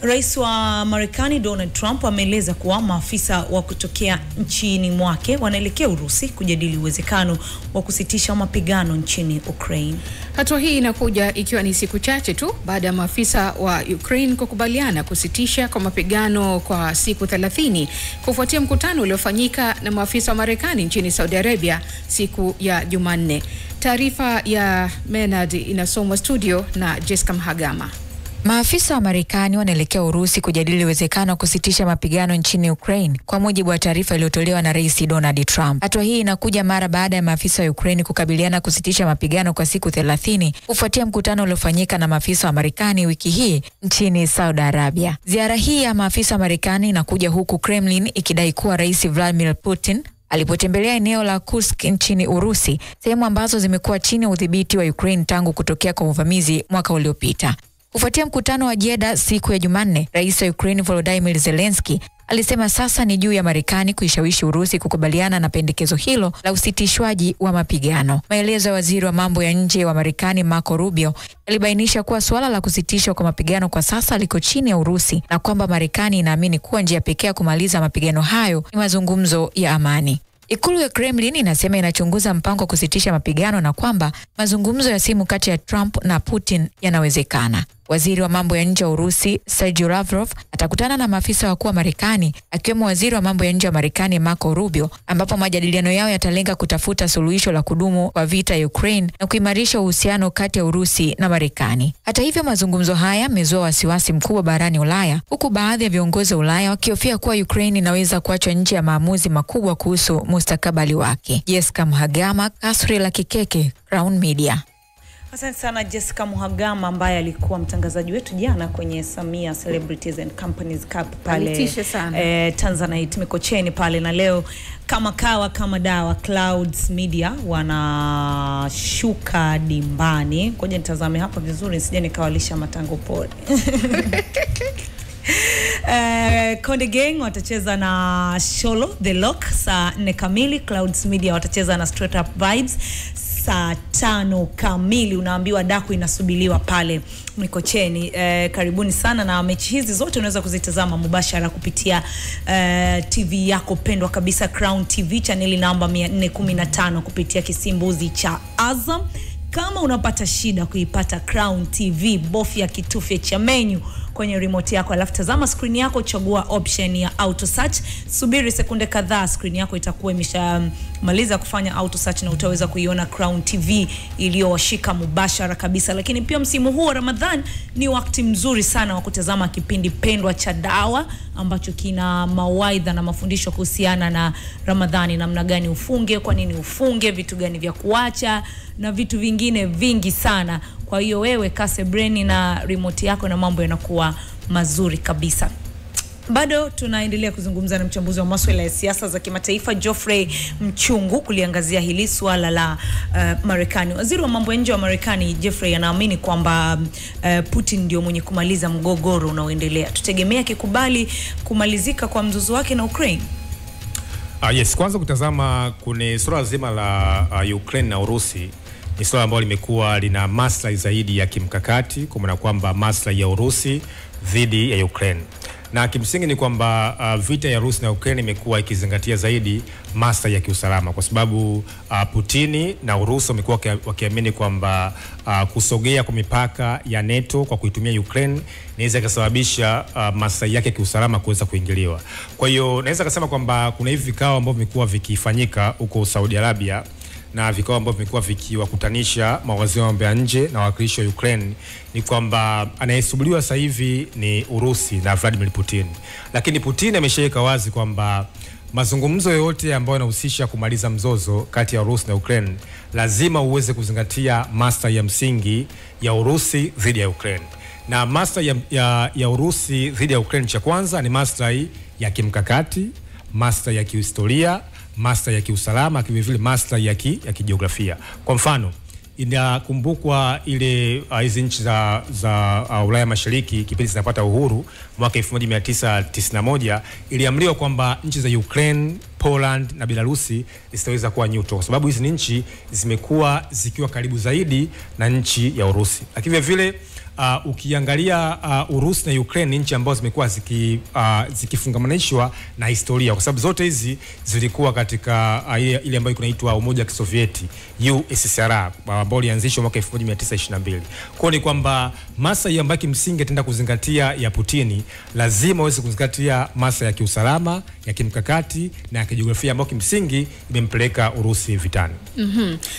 Rais wa Marekani Donald Trump ameeleza kuwa maafisa wa kutokea nchini mwake wanaelekea Urusi kujadili uwezekano wa kusitisha mapigano nchini Ukraine. Hatua hii inakuja ikiwa ni siku chache tu baada ya maafisa wa Ukraine kukubaliana kusitisha kwa mapigano kwa siku 30 kufuatia mkutano uliofanyika na maafisa wa Marekani nchini Saudi Arabia siku ya Jumanne. Taarifa ya Menard inasomwa studio na Jessica Mhagama. Maafisa wa Marekani wanaelekea Urusi kujadili uwezekano wa kusitisha mapigano nchini Ukraine, kwa mujibu wa taarifa iliyotolewa na Rais Donald Trump. Hatua hii inakuja mara baada ya maafisa wa Ukraine kukabiliana kusitisha mapigano kwa siku 30 kufuatia mkutano uliofanyika na maafisa wa Marekani wiki hii nchini Saudi Arabia. Ziara hii ya maafisa wa Marekani inakuja huku Kremlin ikidai kuwa Rais Vladimir Putin alipotembelea eneo la Kursk nchini Urusi, sehemu ambazo zimekuwa chini ya udhibiti wa Ukraine tangu kutokea kwa uvamizi mwaka uliopita. Kufuatia mkutano wa Jeddah siku ya Jumanne, Rais wa Ukraine Volodymyr Zelensky alisema sasa ni juu ya Marekani kuishawishi Urusi kukubaliana na pendekezo hilo la usitishwaji wa mapigano. Maelezo ya waziri wa mambo ya nje wa Marekani Marco Rubio yalibainisha kuwa suala la kusitishwa kwa mapigano kwa sasa liko chini ya Urusi na kwamba Marekani inaamini kuwa njia pekee ya kumaliza mapigano hayo ni mazungumzo ya amani. Ikulu ya Kremlin inasema inachunguza mpango wa kusitisha mapigano na kwamba mazungumzo ya simu kati ya Trump na Putin yanawezekana. Waziri wa mambo ya nje wa Urusi Sergei Lavrov atakutana na maafisa wakuu wa Marekani, akiwemo waziri wa mambo ya nje wa Marekani Marco Rubio, ambapo majadiliano yao yatalenga kutafuta suluhisho la kudumu kwa vita ya Ukraine na kuimarisha uhusiano kati ya Urusi na Marekani. Hata hivyo, mazungumzo haya yamezua wasiwasi mkubwa barani Ulaya, huku baadhi ya viongozi wa Ulaya wakihofia kuwa Ukraine inaweza kuachwa nje ya maamuzi makubwa kuhusu mustakabali wake. Jessica Mhagama, Kasri la Kikeke, Crown Media. Asante sana Jessica Mhagama, ambaye alikuwa mtangazaji wetu jana kwenye Samia Celebrities and Companies Cup pale Tanzanite Mikocheni pale, na leo kama kawa kama dawa Clouds Media wanashuka dimbani. Ngoja nitazame hapa vizuri nisije nikawalisha matango pole. Konde Gang watacheza na Sholo The Lock saa 4 kamili. Clouds Media watacheza na Straight Up Vibes saa 5 kamili. Unaambiwa daku inasubiliwa pale Mikocheni. Karibuni sana, na mechi hizi zote unaweza kuzitazama mubashara kupitia TV yako pendwa kabisa, Crown TV channel namba 415 kupitia kisimbuzi cha Azam. Kama unapata shida kuipata Crown TV, bofya kitufe cha menu kwenye remote yako, alafu tazama screen yako, chagua option ya auto search. Subiri sekunde kadhaa, screen yako itakuwa imeshamaliza kufanya auto search na utaweza kuiona Crown TV iliyowashika mubashara kabisa. Lakini pia msimu huu wa Ramadhan ni wakati mzuri sana wa kutazama kipindi pendwa cha Dawa, ambacho kina mawaidha na mafundisho kuhusiana na Ramadhani, namna gani ufunge, kwa nini ufunge, vitu gani vya kuacha na vitu vingine vingi sana. Kwa hiyo wewe kase brain na remote yako na mambo yanakuwa mazuri kabisa. Bado tunaendelea kuzungumza na mchambuzi wa masuala ya siasa za kimataifa Geoffrey Mchungu kuliangazia hili swala la Marekani. Waziri wa mambo ya nje wa Marekani Geoffrey anaamini kwamba Putin ndio mwenye kumaliza mgogoro unaoendelea. Tutegemea kikubali kumalizika kwa mzozo wake na Ukraine. Yes, kwanza kutazama kuna swala zima la Ukraine na Urusi ni swala ambalo limekuwa lina maslahi zaidi ya kimkakati, kwa maana kwamba maslahi ya Urusi dhidi ya Ukraine. Na kimsingi ni kwamba vita ya Urusi na Ukraine imekuwa ikizingatia zaidi maslahi ya kiusalama, kwa sababu Putini na Urusi wamekuwa wakiamini kwamba kusogea kwa mipaka ya NATO kwa kuitumia Ukraine inaweza kusababisha maslahi yake kiusalama kuweza kuingiliwa. Kwa hiyo naweza kusema kwamba kuna hivi vikao ambavyo vimekuwa vikifanyika huko Saudi Arabia na vikao ambavyo vimekuwa vikiwakutanisha mawaziri wa mambo ya nje na wawakilishi wa Ukraine, ni kwamba anayesubiriwa sasa hivi ni Urusi na Vladimir Putin. Lakini Putin ameshaweka wazi kwamba mazungumzo yote ambayo yanahusisha kumaliza mzozo kati ya Urusi na Ukraine lazima uweze kuzingatia maslahi ya msingi ya Urusi dhidi ya Ukraine. Na maslahi ya Urusi dhidi ya Ukraine, cha kwanza ni maslahi ya kimkakati, maslahi ya kihistoria, maslahi ya kiusalama, kama vile maslahi ya kijiografia. Kwa mfano, inakumbukwa ile hizi nchi za Ulaya Mashariki kipindi zinapata uhuru mwaka 1991, iliamriwa kwamba nchi za Ukraine, Poland na Belarusi zitaweza kuwa neutral, kwa sababu hizi nchi zimekuwa zikiwa karibu zaidi na nchi ya Urusi. Lakini vile ukiangalia Urusi na Ukraine ni nchi ambazo zimekuwa zikifungamanishwa na historia, kwa sababu zote hizi zilikuwa katika ile ambayo inaitwa Umoja wa Kisovieti USSR, ambao ulianzishwa mwaka 1922. Kwa ni kwamba maslahi ambayo kimsingi tenda kuzingatia ya Putin lazima aweze kuzingatia maslahi ya kiusalama, ya kimkakati na ya kijiografia ambayo kimsingi imempeleka Urusi vitani.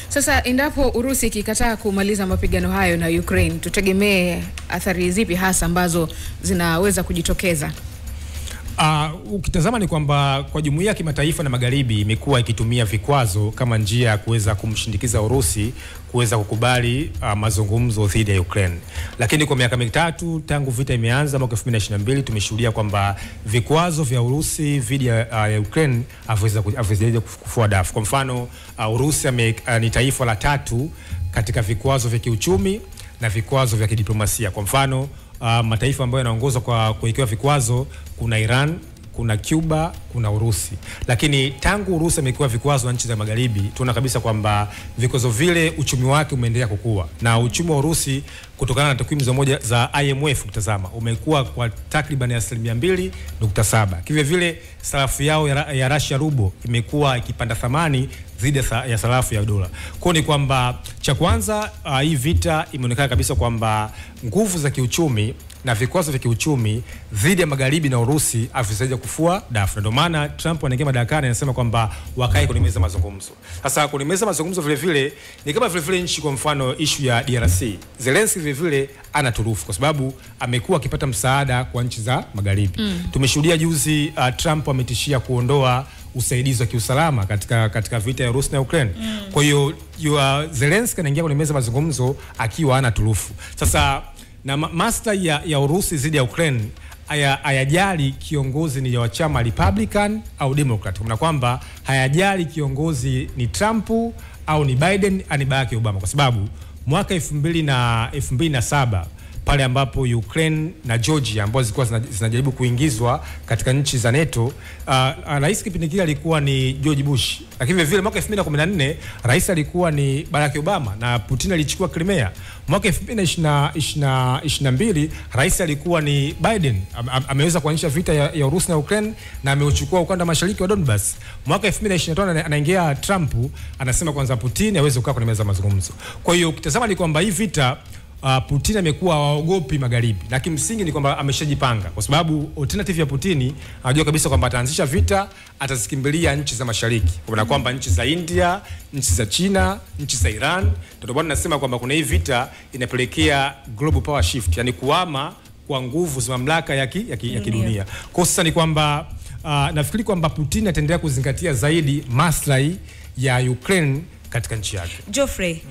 Sasa endapo Urusi ikikataa kumaliza mapigano hayo na Ukraine, tutegemee athari zipi hasa ambazo zinaweza kujitokeza? Ukitazama ni kwamba kwa jumuiya ya kimataifa na magharibi imekuwa ikitumia vikwazo kama njia ya kuweza kumshindikiza Urusi kuweza kukubali mazungumzo dhidi ya Ukraine. Lakini kwa miaka mitatu tangu vita imeanza mwaka 2022 tumeshuhudia kwamba vikwazo vya Urusi dhidi ya Ukraine haviwezi kufua dafu. Kwa mfano, Urusi ni taifa la 3 katika vikwazo vya kiuchumi na vikwazo vya kidiplomasia. Kwa mfano, mataifa ambayo yanaongozwa kwa kuwekewa vikwazo kuna Iran, kuna Cuba, kuna Urusi. Lakini tangu Urusi amekuwa vikwazo na nchi za magharibi, tunaona kabisa kwamba vikwazo vile uchumi wake umeendelea kukua. Na uchumi wa Urusi kutokana na takwimu za IMF kutazama umekuwa kwa takriban 2.7. Kivyo vile sarafu yao ya Russia ruble imekuwa ikipanda thamani dhidi ya sarafu ya dola. Kwa ni kwamba cha kwanza hii vita imeonekana kabisa kwamba nguvu za kiuchumi na vikwazo vya kiuchumi dhidi ya magharibi na Urusi havisaidia kufua dafu. Ndio maana Trump anaingia madarakani anasema kwamba wakae kwenye meza mazungumzo. Sasa kwenye meza mazungumzo vile vile ni kama vile vile nchi, kwa mfano issue ya DRC. Zelensky vile vile ana turufu kwa sababu amekuwa akipata msaada kwa nchi za magharibi. Tumeshuhudia juzi Trump ametishia kuondoa usaidizi wa kiusalama katika vita ya Urusi na Ukraine. Kwa hiyo Zelensky anaingia kwenye meza mazungumzo akiwa ana turufu. Sasa na maslahi ya Urusi dhidi ya Ukraine hayajali kiongozi ni wa chama Republican au Democrat, kwa kwamba hayajali kiongozi ni Trump au ni Biden au ni Barack Obama, kwa sababu mwaka 2007 pale ambapo Ukraine na Georgia ambazo zilikuwa zinajaribu kuingizwa katika nchi za NATO, rais kipindi kile alikuwa ni George Bush. Lakini vile mwaka 2014 rais alikuwa ni Barack Obama na Putin alichukua Crimea. Mwaka 2022 rais alikuwa ni Biden, ameweza kuanzisha vita ya Urusi na Ukraine na ameuchukua ukanda mashariki wa Donbas. Mwaka 2025 anaingia Trump, anasema kwanza Putin aweze kukaa kwenye meza mazungumzo. Kwa hiyo ukitazama ni kwamba hii vita Putin amekuwa waogopi magharibi, na kimsingi ni kwamba ameshajipanga, kwa sababu alternative ya Putin anajua kabisa kwamba ataanzisha vita, atazikimbilia nchi za mashariki, kwa kwamba nchi za India, nchi za China, nchi za Iran. Ndio bwana nasema kwamba kuna hii vita inapelekea global power shift, yani kuhama kwa nguvu za mamlaka ya kidunia. Kwa sasa ni kwamba nafikiri kwamba Putin ataendelea kuzingatia zaidi maslahi ya Ukraine katika nchi yake. Geoffrey,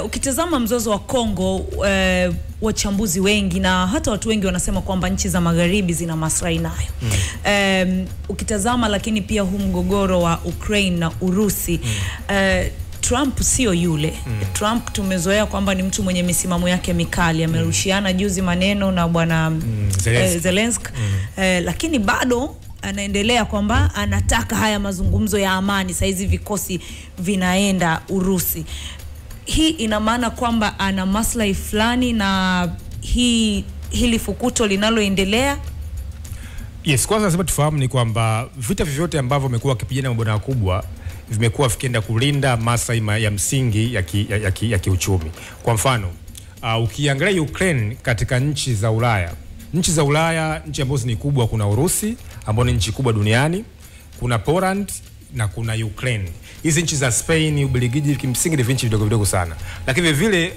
ukitazama mzozo wa Kongo, wachambuzi wengi na hata watu wengi wanasema kwamba nchi za magharibi zina maslahi nayo. Ukitazama lakini pia huu mgogoro wa Ukraine na Urusi, Trump sio yule. Trump tumezoea kwamba ni mtu mwenye misimamo yake mikali. Amerushiana juzi maneno na bwana Zelensky. Lakini bado anaendelea kwamba anataka haya mazungumzo ya amani. Saizi vikosi vinaenda Urusi. Hii ina maana kwamba ana maslahi fulani na hili fukuto linaloendelea. Yes, kwanza lazima tufahamu ni kwamba vita vyovyote ambavyo wamekuwa wakipigana mabwana wakubwa vimekuwa vikienda kulinda maslahi ya msingi ya kiuchumi. Kwa mfano, ukiangalia Ukraine katika nchi za Ulaya, nchi ambazo ni kubwa, kuna Urusi ambao ni nchi kubwa duniani, kuna Poland na kuna Ukraine. Hizi nchi za Spain, Ubelgiji kimsingi ni nchi vidogo vidogo sana. Lakini vile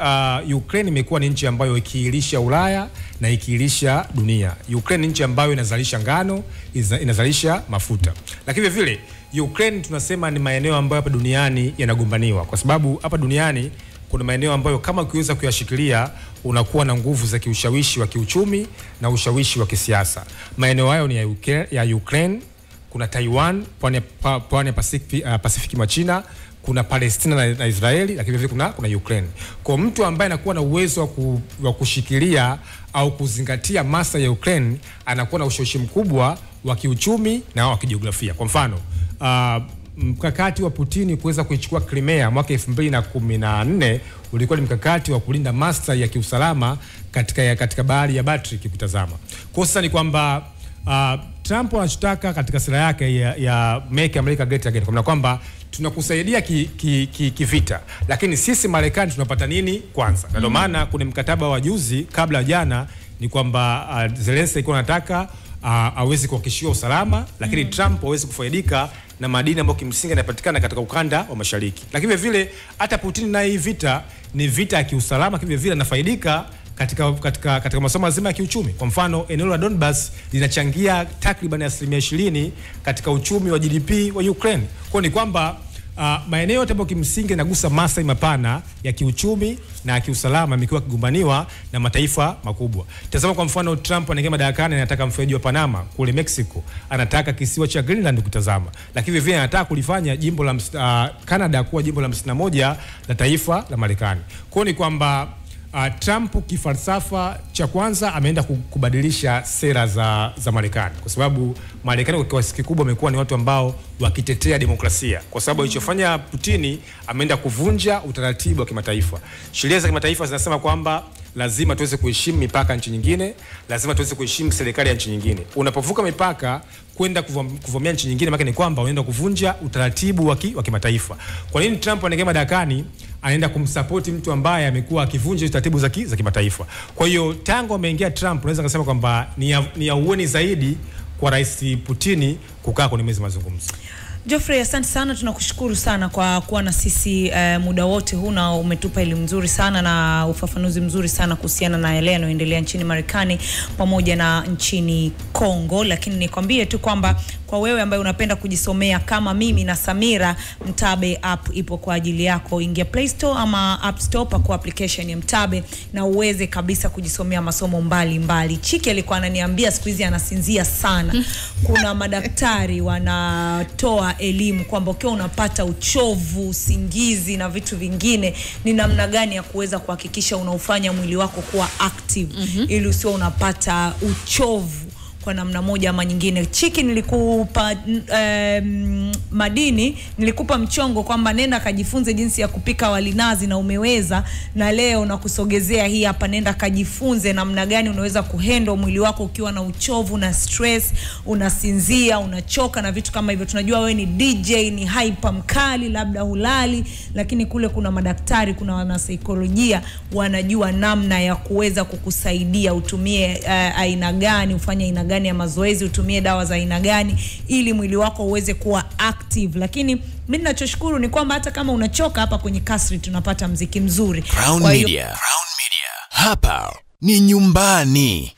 Ukraine imekuwa ni nchi ambayo ikiilisha Ulaya na ikiilisha dunia. Ukraine ni nchi ambayo inazalisha ngano, inazalisha mafuta. Lakini vile Ukraine tunasema ni maeneo ambayo hapa duniani yanagombaniwa, kwa sababu hapa duniani kuna maeneo ambayo kama ukiweza kuyashikilia unakuwa na nguvu za kiushawishi wa kiuchumi na ushawishi wa kisiasa. Maeneo hayo ni ya Ukraine, kuna Taiwan, pwani ya Pasifiki mwa China, kuna Palestina na Israeli, lakini vile kuna Ukraine. Kwa mtu ambaye anakuwa na uwezo wa kushikilia au kuzingatia maslahi ya Ukraine, anakuwa na ushawishi mkubwa wa kiuchumi na wa kijiografia. Kwa mfano, mkakati wa Putin kuweza kuichukua Crimea mwaka 2014 ulikuwa ni mkakati wa kulinda maslahi ya kiusalama katika bahari ya Baltic kutazama. Kwa sasa ni kwamba Trump anachotaka katika sera yake ya Make America Great Again, kwa kwamba tunakusaidia kivita, lakini sisi Marekani tunapata nini kwanza? Ndio maana kuna mkataba wa juzi kabla jana ni kwamba Zelensky alikuwa anataka awezi kuhakikishiwa usalama, lakini Trump awezi kufaidika na madini ambayo kimsingi yanapatikana katika ukanda wa mashariki. Lakini vile hata Putin na hii vita ni vita ya kiusalama, lakini vile anafaidika katika masuala mazima ya kiuchumi. Kwa mfano, eneo la Donbas linachangia takriban 20% katika uchumi wa GDP wa Ukraine. Kwa ni kwamba maeneo yote ambayo kimsingi yanagusa maslahi mapana ya kiuchumi na ya kiusalama yamekuwa kigombaniwa na mataifa makubwa. Tazama kwa mfano, Trump anaingia madarakani, anataka mfereji wa Panama kule Mexico, anataka kisiwa cha Greenland kutazama, lakini vile anataka kulifanya jimbo la Canada kuwa jimbo la 51 la taifa la Marekani. Kwa ni kwamba Trump kifalsafa cha kwanza ameenda kubadilisha sera za Marekani, kwa sababu Marekani kwa kiasi kikubwa wamekuwa ni watu ambao wakitetea demokrasia. Kwa sababu alichofanya Putin, ameenda kuvunja utaratibu wa kimataifa. Sheria za kimataifa zinasema kwamba lazima tuweze kuheshimu mipaka nchi nyingine, lazima tuweze kuheshimu serikali ya nchi nyingine. Unapovuka mipaka kwenda kuvamia nchi nyingine, maana ni kwamba unaenda kuvunja utaratibu wa kimataifa. Kwa nini Trump anaingia madarakani anaenda kumsupport mtu ambaye amekuwa akivunja utaratibu za kimataifa? Kwa hiyo tangu ameingia Trump, unaweza kusema kwamba ni aueni zaidi kwa Rais Putin kukaa kwenye meza mazungumzo. Geoffrey, asante sana, tunakushukuru sana kwa kuwa na sisi muda wote huu, na umetupa elimu nzuri sana na ufafanuzi mzuri sana kuhusiana na yale yanayoendelea nchini Marekani pamoja na nchini Kongo. Lakini nikwambie tu kwamba kwa wewe ambaye unapenda kujisomea kama mimi na Samira, Mtabe app ipo kwa ajili yako. Ingia Play Store ama App Store kwa application ya Mtabe na uweze kabisa kujisomea masomo mbali. Chiki alikuwa ananiambia siku hizi anasinzia sana. Kuna madaktari wanatoa elimu kwamba ukiwa unapata uchovu, usingizi na vitu vingine, ni namna gani ya kuweza kuhakikisha unaufanya mwili wako kuwa active ili usio unapata uchovu kwa namna moja ama nyingine. Chiki nilikupa madini, nilikupa mchongo kwamba nenda kajifunze jinsi ya kupika wali nazi na umeweza, na leo nakusogezea hii hapa, nenda kajifunze namna gani unaweza kuhandle mwili wako ukiwa na uchovu na stress, unasinzia, unachoka na vitu kama hivyo. Tunajua wewe ni DJ, ni hyper mkali, labda hulali, lakini kule kuna madaktari, kuna wanasaikolojia wanajua namna ya kuweza kukusaidia utumie aina gani, ufanye aina gani ya mazoezi, utumie dawa za aina gani ili mwili wako uweze kuwa active. Lakini mimi ninachoshukuru ni kwamba hata kama unachoka, hapa kwenye Kasri tunapata muziki mzuri. Crown Media. Hapa ni nyumbani.